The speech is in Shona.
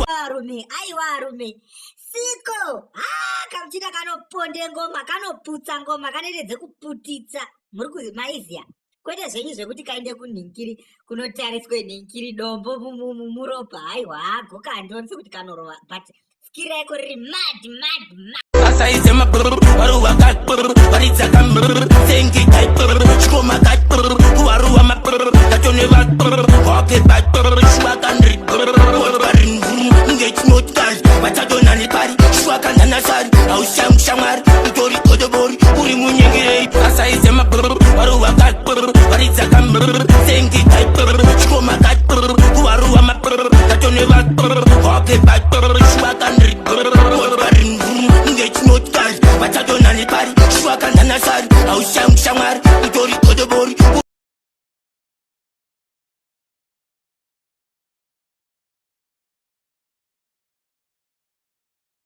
Varume, aivarume siko kamuchina kanoponde ngoma kanoputsa ngoma kanoedze kuputitsa muri kuzimaiziya kwete zvenyu zvekuti kaende kunhinkiri kunotariswe nhinkiri dombo muropa aiwa gokandoni sekuti kanorova but skiri raiko riri mad asaizema varuva varidzaka sengi kuvaruva matatone